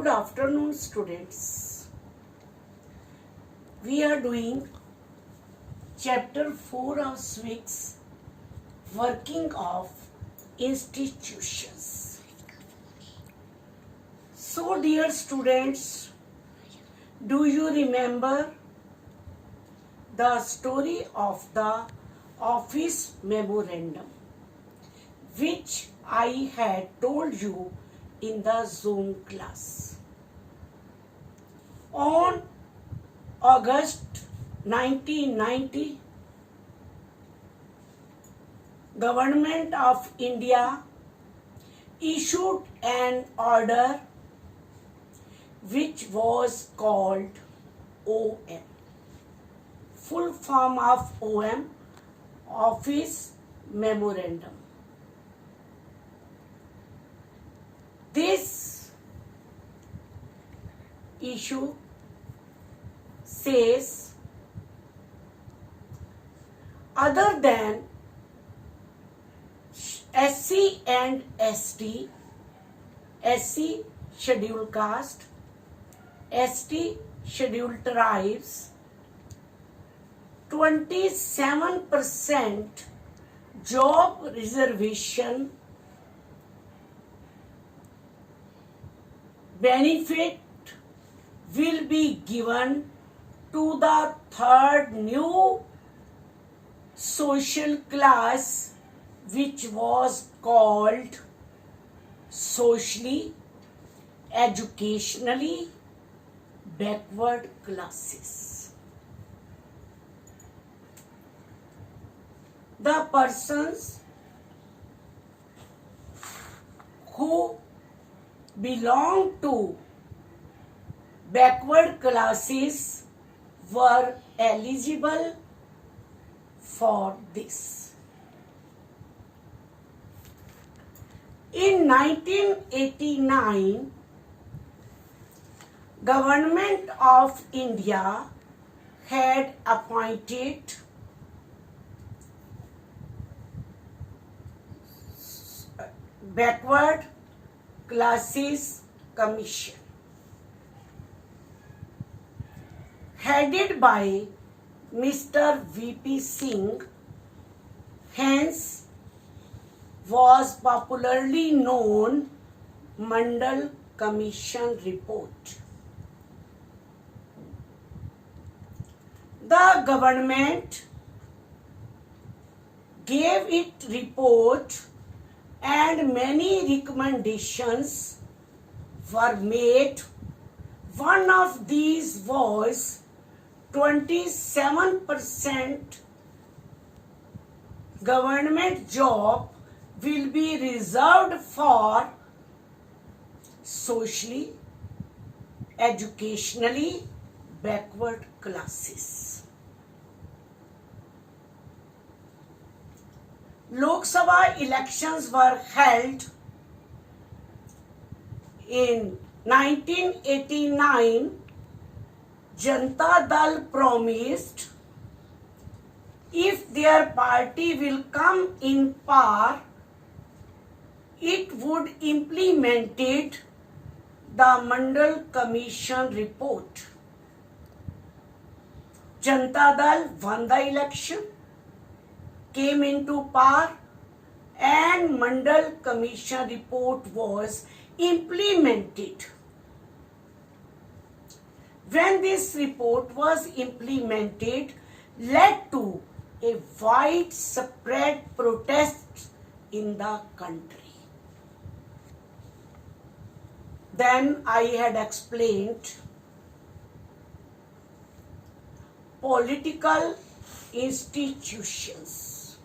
Good afternoon, students. We are doing chapter 4 of SWICS, Working of Institutions. So, dear students, do you remember the story of the office memorandum, which I had told you in the Zoom class? On August 1990, Government of India issued an order which was called OM. Full form of OM, Office Memorandum. This issue says, other than SC and ST, SC scheduled caste, ST scheduled tribes, 27% job reservation benefit will be given to the third new social class, which was called socially, educationally backward classes. The persons who belong to backward classes were eligible for this. In 1989, Government of India had appointed Backward Classes Commission, headed by Mr. V.P. Singh, hence was popularly known Mandal Commission Report. The government gave it report and many recommendations were made. One of these was 27% government job will be reserved for socially, educationally backward classes. Lok Sabha elections were held in 1989. Janata Dal promised if their party will come in power, it would implement the Mandal Commission report. Janata Dal won the election, came into power, and Mandal Commission report was implemented. When this report was implemented, led to a widespread protest in the country. Then I had explained political institutions.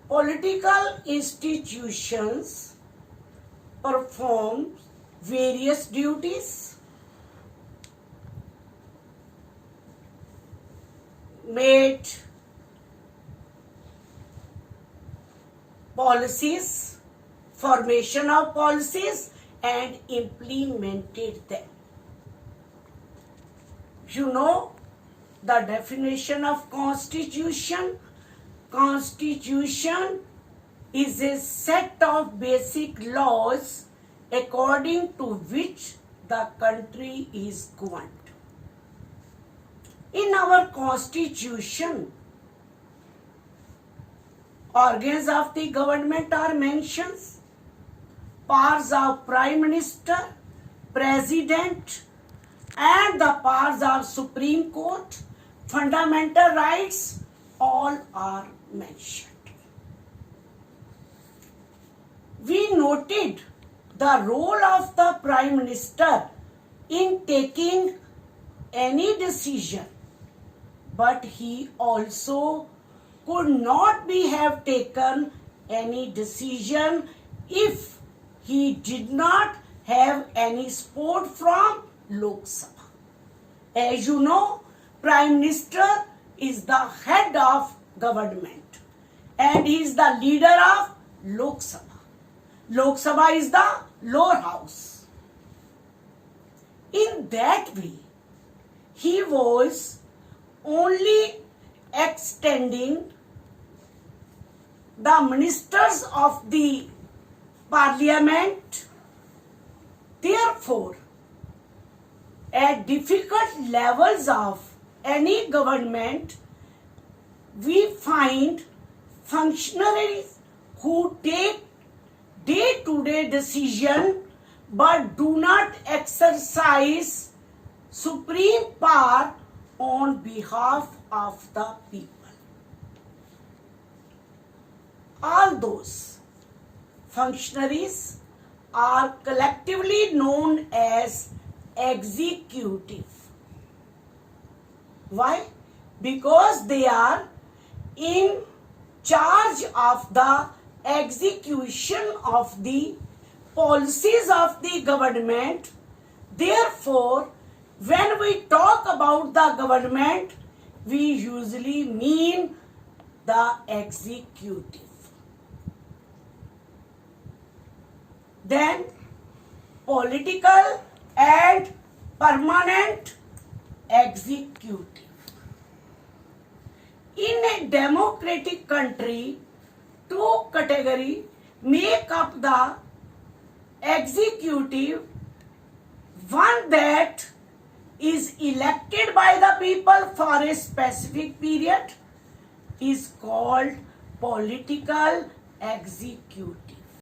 Political institutions perform various duties, made policies, formation of policies, and implemented them. You know the definition of constitution. Constitution is a set of basic laws according to which the country is governed. In our constitution, organs of the government are mentioned. Powers of Prime Minister, President, and the powers of Supreme Court, fundamental rights, all are mentioned. We noted the role of the Prime Minister in taking any decision, but he also could not be have taken any decision if he did not have any support from Lok Sabha. As you know, Prime Minister is the head of government and he is the leader of Lok Sabha. Lok Sabha is the lower house. In that way, he was only extending the ministers of the parliament. Therefore, at difficult levels of any government, we find functionaries who take day-to-day decision but do not exercise supreme power on behalf of the people. All those functionaries are collectively known as executive. Why? Because they are in charge of the execution of the policies of the government. Therefore, when we talk about the government, we usually mean the executive. Then, political and permanent executive. In a democratic country, two categories make up the executive. One that is elected by the people for a specific period is called political executive.